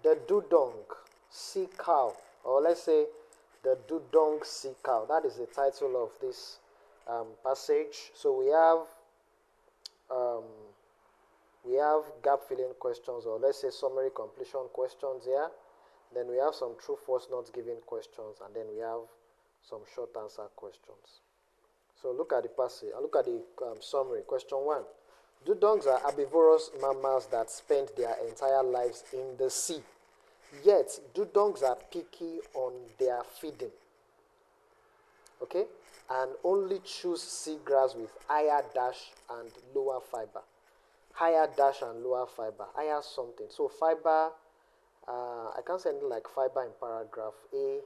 The Dudong sea cow, or let's say the Dudong sea cow. That is the title of this passage. So um, we have gap filling questions, or let's say summary completion questions here. Then we have some true false not given questions, and then we have some short answer questions. So look at the passage. Look at the summary. Question 1. Dugongs are herbivorous mammals that spend their entire lives in the sea. Yet, dugongs are picky on their feeding. Okay? And only choose seagrass with higher dash and lower fiber. Higher dash and lower fiber. Higher something. So fiber, I can't say anything like fiber in paragraph A.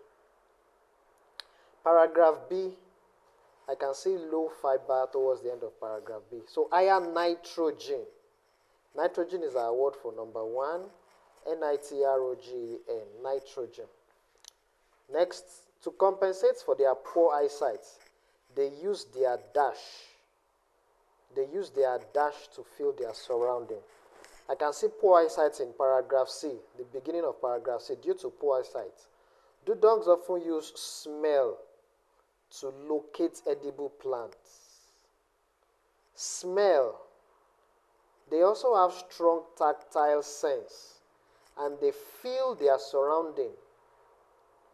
Paragraph B, I can see low fiber towards the end of paragraph B. So higher nitrogen. Nitrogen is our word for number 1. Nitrogen, nitrogen. Next, to compensate for their poor eyesight, they use their dash. They use their dash to fill their surrounding. I can see poor eyesight in paragraph C, the beginning of paragraph C, due to poor eyesight. Dugongs often use smell to locate edible plants. Smell. They also have strong tactile sense, and they feel their surrounding.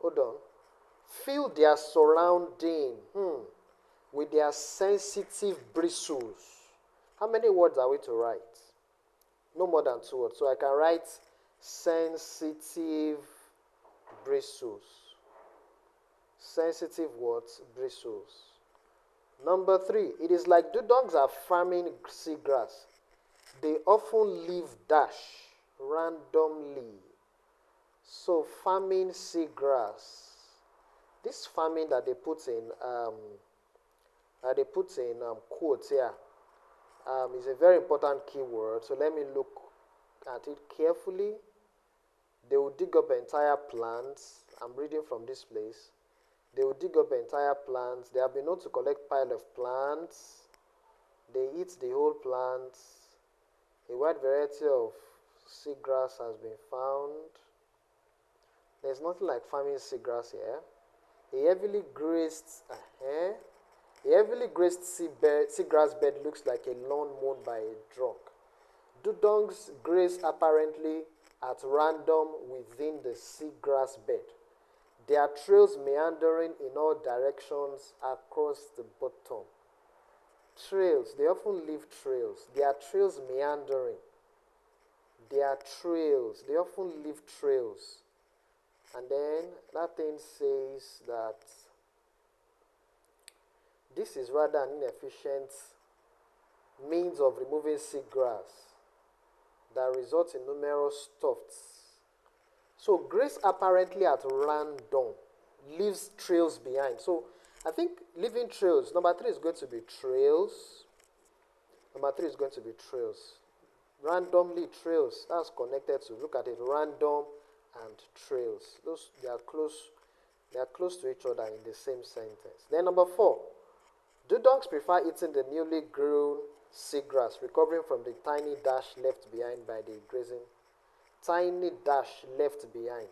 Hold on. Feel their surrounding with their sensitive bristles. How many words are we to write? No more than 2 words. So I can write sensitive bristles. Sensitive words, bristles. Number 3, it is like dugongs are farming seagrass. They often leave dash randomly. So farming seagrass. This farming that they put in quotes here is a very important keyword. So let me look at it carefully. They will dig up entire plants. I'm reading from this place. They will dig up entire plants. They have been known to collect pile of plants. They eat the whole plants. A wide variety of seagrass has been found. There's nothing like farming seagrass here. A heavily grazed seagrass bed looks like a lawn mown by a drunk. Dugongs graze apparently at random within the seagrass bed. Their trails meandering in all directions across the bottom. Trails, they often leave trails. Their trails meandering. Their trails, they often leave trails. And then that thing says that this is rather an inefficient means of removing seagrass that results in numerous tufts. So grace apparently at random leaves trails behind. So I think leaving trails, number 3 is going to be trails. Number 3 is going to be trails. Randomly trails, that's connected to, look at it, random and trails. Those, they are close to each other in the same sentence. Then number 4, dugongs prefer eating the newly grown seagrass, recovering from the tiny dash left behind by the grazing. Tiny dash left behind.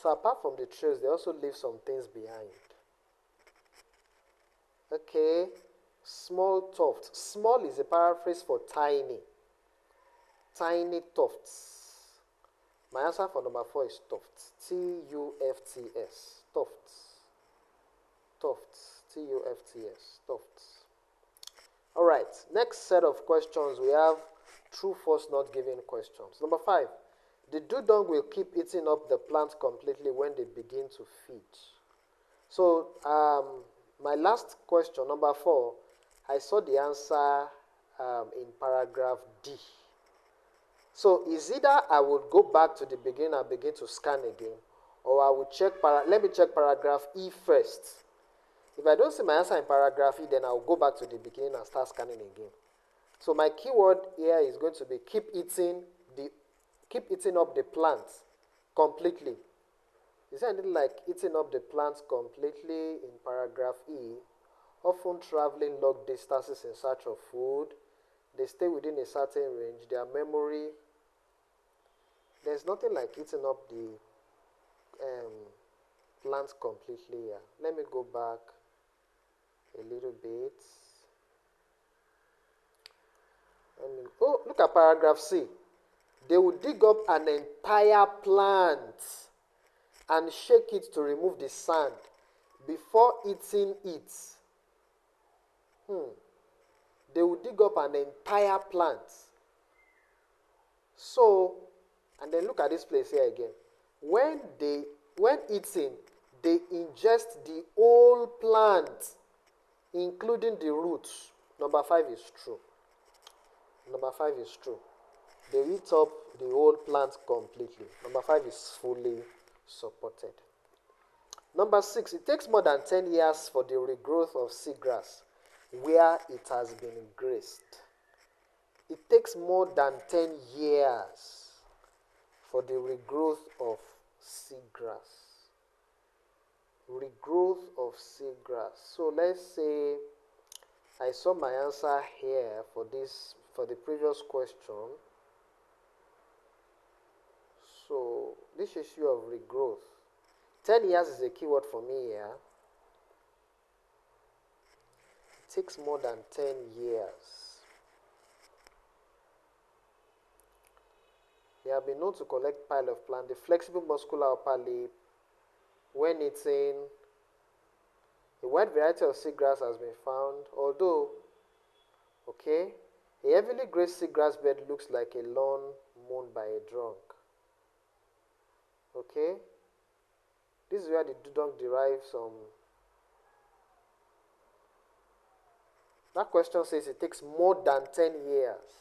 So apart from the trails, they also leave some things behind. Okay, small tuft. Small is a paraphrase for tiny. Tiny tufts. My answer for number 4 is tufts. T-U-F-T-S. Tufts. Tufts. T-U-F-T-S. Tufts. All right, next set of questions we have true, false, not given questions. Number 5, the dudong will keep eating up the plant completely when they begin to feed. So my last question, number 4, I saw the answer in paragraph D. So it's either I would go back to the beginning and begin to scan again, or I would check, let me check paragraph E first. If I don't see my answer in paragraph E, then I'll go back to the beginning and start scanning again. So my keyword here is going to be keep eating up the plants completely. Is there anything like eating up the plants completely in paragraph E? Often traveling long distances in search of food. They stay within a certain range. Their memory. There's nothing like eating up the plant completely here. Let me go back a little bit. Oh, look at paragraph C. They will dig up an entire plant and shake it to remove the sand before eating it. They will dig up an entire plant. So, and then look at this place here again. When eating, they ingest the whole plant, including the roots. Number 5 is true. Number 5 is true. They eat up the whole plant completely. Number 5 is fully supported. Number 6, it takes more than 10 years for the regrowth of seagrass where it has been graced. It takes more than 10 years for the regrowth of seagrass. Regrowth of seagrass. So let's say I saw my answer here for the previous question. So this issue of regrowth. 10 years is a keyword for me here. It takes more than 10 years. They have been known to collect pile of plant. The flexible muscular upper lip, when eating, a wide variety of seagrass has been found, although, okay, a heavily grazed seagrass bed looks like a lawn mown by a drunk. Okay, this is where the Dudong derives some. That question says it takes more than 10 years.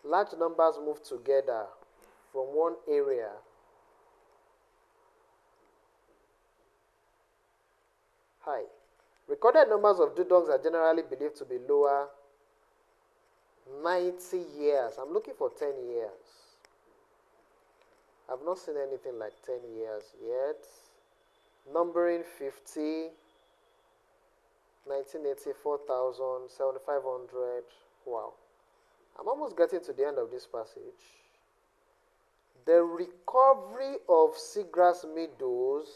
Large numbers move together from one area. Hi. Recorded numbers of dugongs are generally believed to be lower 90 years. I'm looking for 10 years. I've not seen anything like 10 years yet. Numbering 50, 1980, 4,000, 7,500. Wow. I'm almost getting to the end of this passage. The recovery of seagrass meadows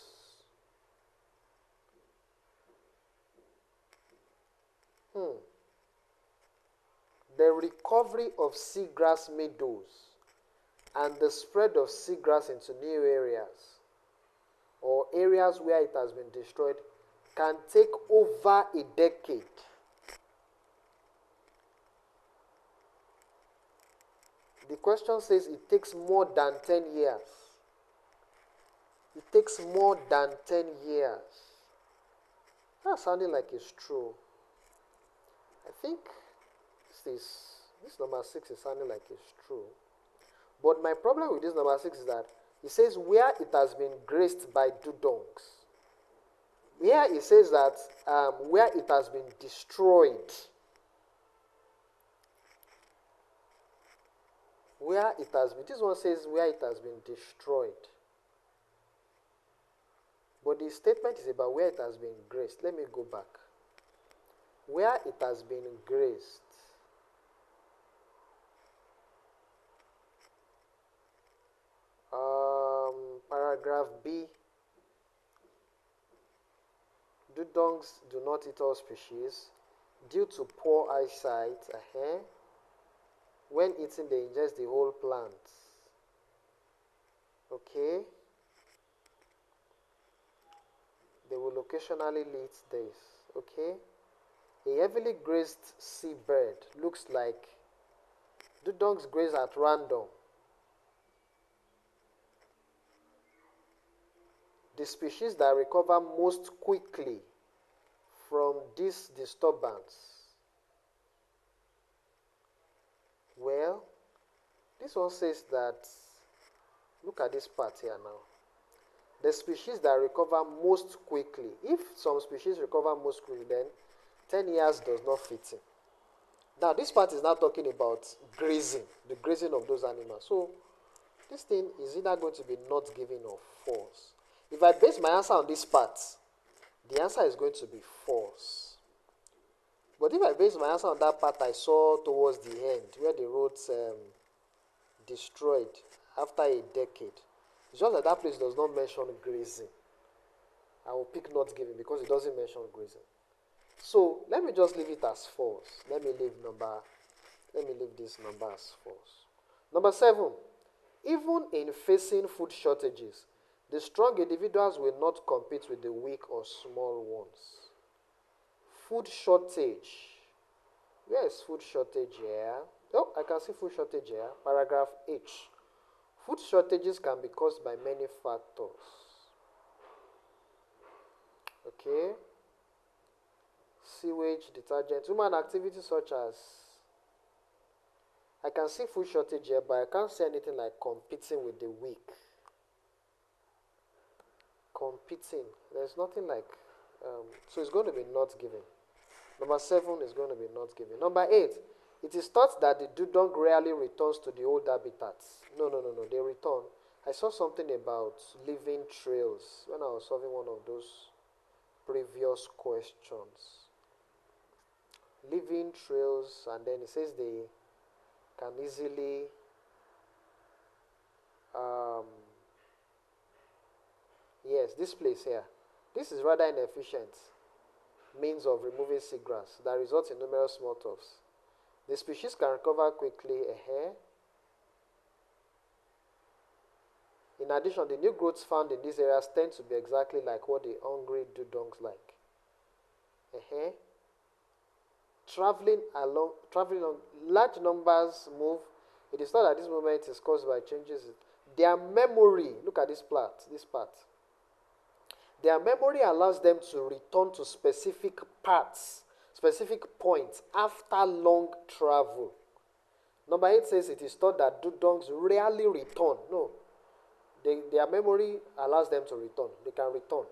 the recovery of seagrass meadows and the spread of seagrass into new areas or areas where it has been destroyed can take over a decade. The question says it takes more than 10 years. It takes more than 10 years. That's sounding like it's true. I think this number 6 is sounding like it's true. But my problem with this number 6 is that it says where it has been graced by dugongs. Here it says that where it has been destroyed. Where it has been, this one says where it has been destroyed. But the statement is about where it has been graced. Let me go back. Where it has been graced. Paragraph B. Dugongs do not eat all species due to poor eyesight. When eating, they ingest the whole plant. Okay. They will occasionally eat this. Okay. A heavily grazed seabird looks like dugongs graze at random. The species that recover most quickly from this disturbance. Well, this one says that, look at this part here now. The species that recover most quickly. If some species recover most quickly, then 10 years does not fit in. Now, this part is not talking about grazing, the grazing of those animals. So, this thing is either going to be not given or false. If I base my answer on this part, the answer is going to be false. But if I base my answer on that part I saw towards the end, where the roads destroyed after a decade, it's just that that place does not mention grazing. I will pick not giving because it doesn't mention grazing. So let me just leave it as false. Let me leave this number as false. Number 7. Even in facing food shortages, the strong individuals will not compete with the weak or small ones. Food shortage. Where is food shortage here? Oh, I can see food shortage here. Paragraph H. Food shortages can be caused by many factors. Okay. Sewage, detergent, human activities such as, I can see food shortage here, but I can't see anything like competing with the weak. Competing, there's nothing like, so it's going to be not given. Number 7 is going to be not given. Number 8, it is thought that the dudong rarely returns to the old habitats. No, they return. I saw something about living trails when I was solving one of those previous questions. Living trails, and then it says they can easily yes, this place here. This is rather inefficient means of removing seagrass that results in numerous small tufts. The species can recover quickly. In addition, the new growths found in these areas tend to be exactly like what the hungry dudongs like. Traveling along, large numbers move. It is thought that this movement is caused by changes in their memory. Look at this part. Their memory allows them to return to specific parts, specific points after long travel. Number 8 says it is thought that dudongs rarely return. No, their memory allows them to return. They can return.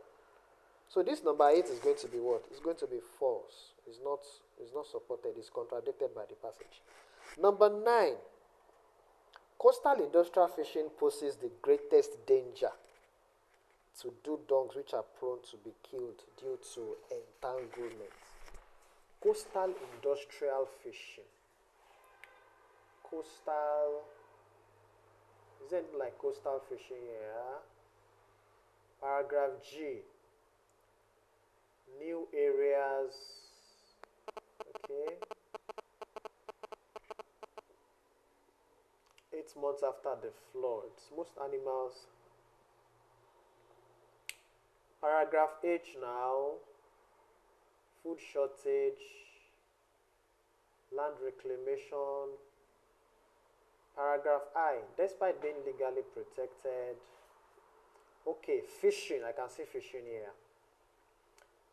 So this number 8 is going to be what? It's going to be false. It's not supported. It's contradicted by the passage. Number 9. Coastal industrial fishing poses the greatest danger to dudongs which are prone to be killed due to entanglement. Coastal industrial fishing. Coastal, is it like coastal fishing here? Paragraph G. New areas. Okay. 8 months after the floods, most animals. Paragraph H now. Food shortage, land reclamation. Paragraph I, despite being legally protected. Okay, fishing, I can see fishing here.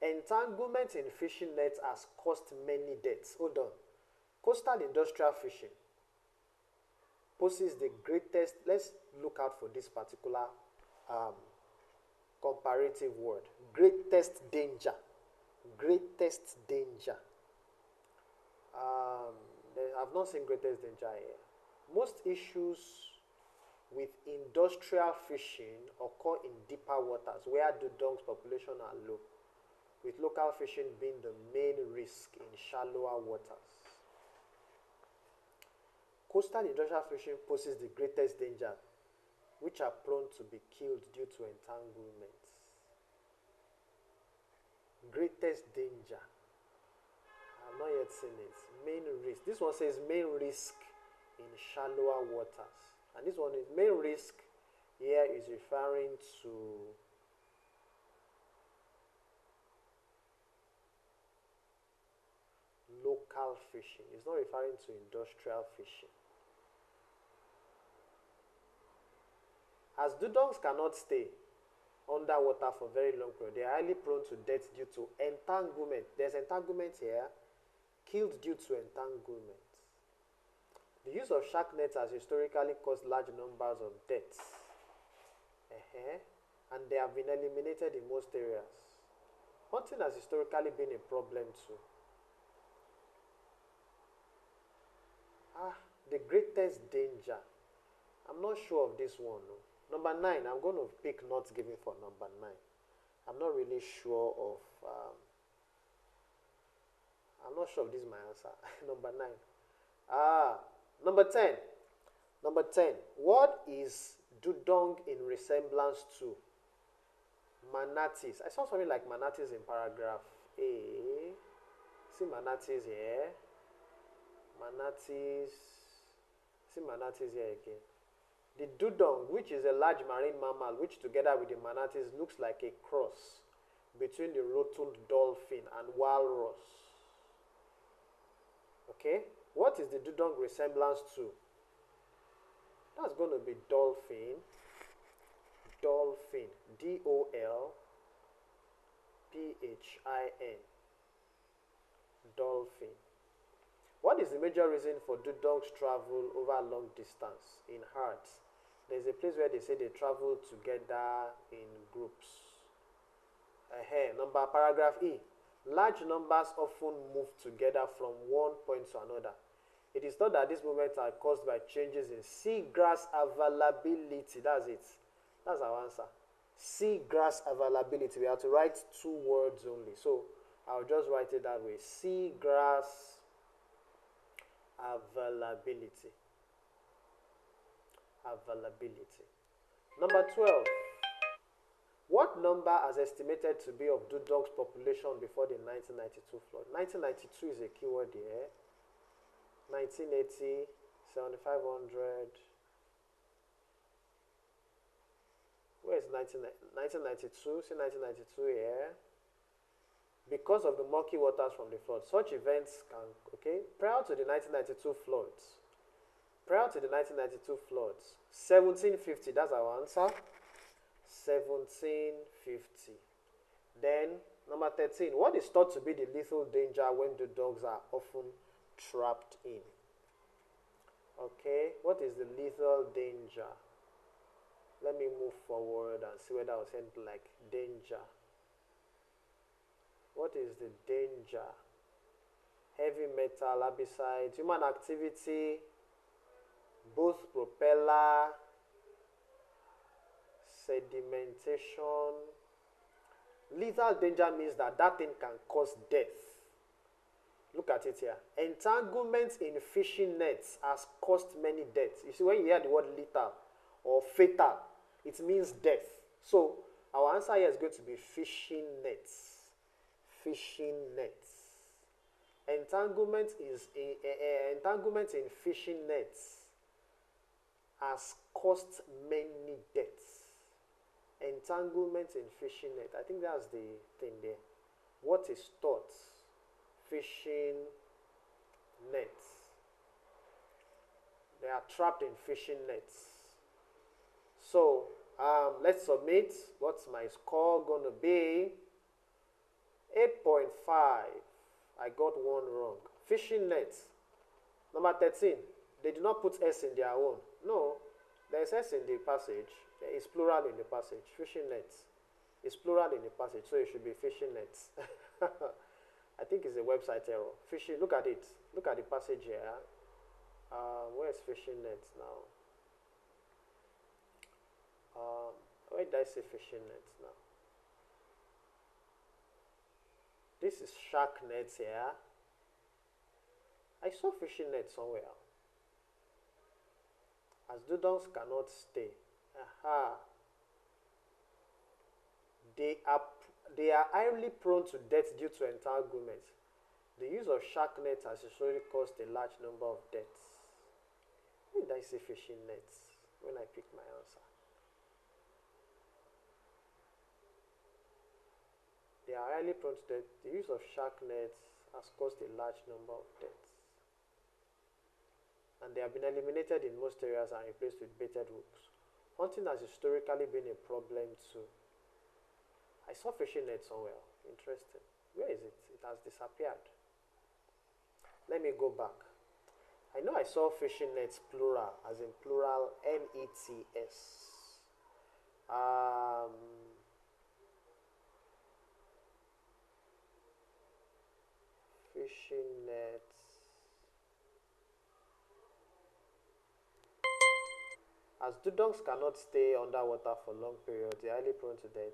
Entanglement in fishing nets has caused many deaths. Hold on. Coastal industrial fishing poses the greatest, let's look out for this particular comparative word. Greatest danger. Greatest danger. I've not seen greatest danger here. Most issues with industrial fishing occur in deeper waters where dudong's population are low, with local fishing being the main risk in shallower waters. Coastal industrial fishing poses the greatest danger, which are prone to be killed due to entanglements. Greatest danger. I have not yet seen it. Main risk. This one says main risk in shallower waters. And this one is main risk here is referring to local fishing. It's not referring to industrial fishing. As dudongs cannot stay underwater for very long period, they are highly prone to death due to entanglement. There's entanglement here. Killed due to entanglement. The use of shark nets has historically caused large numbers of deaths. And they have been eliminated in most areas. Hunting has historically been a problem too. The greatest danger. I'm not sure of this one. No. Number 9, I'm going to pick not giving for number 9. I'm not really sure of I'm not sure if this is my answer. Number 9. Ah, number 10. Number 10. What is Dudong in resemblance to? Manatees. I saw something like manatees in paragraph A. See manatees here. Manatees. See manatees here again. The dudong, which is a large marine mammal, which together with the manatees looks like a cross between the rotund dolphin and walrus. Okay? What is the dudong resemblance to? That's going to be dolphin. Dolphin. D-O-L-P-H-I-N. Dolphin. What is the major reason for dugongs travel over a long distance in herds? There's a place where they say they travel together in groups. Number paragraph E. Large numbers often move together from one point to another. It is thought that these movements are caused by changes in seagrass availability. That's it. That's our answer. Seagrass availability. We have to write 2 words only. So I'll just write it that way. Seagrass availability. Availability. Number 12. What number is estimated to be of Dudong's population before the 1992 flood? 1992 is a keyword here. 1980, 7,500. Where is 1992? See 1992 here. Because of the murky waters from the flood. Such events can, okay, prior to the 1992 floods. Prior to the 1992 floods, 1750, that's our answer. 1750. Then, number 13, what is thought to be the lethal danger when dugongs are often trapped in? Okay, what is the lethal danger? Let me move forward and see whether I was saying like danger. What is the danger? Heavy metal, herbicides, human activity, both propeller, sedimentation. Lethal danger means that that thing can cause death. Look at it here. Entanglement in fishing nets has caused many deaths. You see, when you hear the word lethal or fatal, it means death. So our answer here is going to be fishing nets. Fishing nets. Entanglement in fishing nets has caused many deaths. Entanglement in fishing net. I think that's the thing there. What is thought? Fishing nets. They are trapped in fishing nets. So, let's submit. What's my score going to be? 8.5. I got one wrong. Fishing nets. Number 13. They did not put S in their own. No, there's S in the passage. There is plural in the passage. Fishing nets. It's plural in the passage, so it should be fishing nets. I think it's a website error. Fishing, look at it. Look at the passage here. Where's fishing nets now? Where did I say fishing nets now? This is shark nets here. I saw fishing nets somewhere. As dugongs cannot stay. Aha. They are highly prone to death due to entanglement. The use of shark nets has historically caused a large number of deaths. Why did I say fishing nets when I picked my answer? They are highly prone to death. The use of shark nets has caused a large number of deaths. And they have been eliminated in most areas and replaced with baited hooks. Hunting has historically been a problem too. I saw fishing net somewhere. Interesting. Where is it? It has disappeared. Let me go back. I know I saw fishing nets plural, as in plural, N-E-T-S. Fishing nets. As dugongs cannot stay underwater for long periods, they are highly prone to death.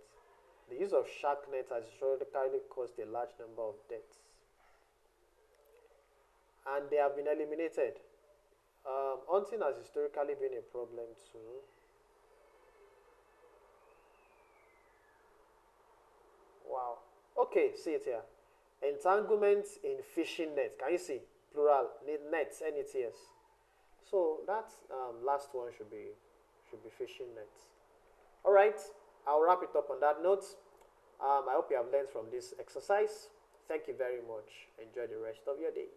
The use of shark nets has historically caused a large number of deaths. and they have been eliminated. Hunting has historically been a problem too. Wow. Okay, see it here. Entanglement in fishing nets. Can you see? Plural. Nets. Nets. So that last one should be fishing nets. All right. I'll wrap it up on that note. I hope you have learned from this exercise. Thank you very much. Enjoy the rest of your day.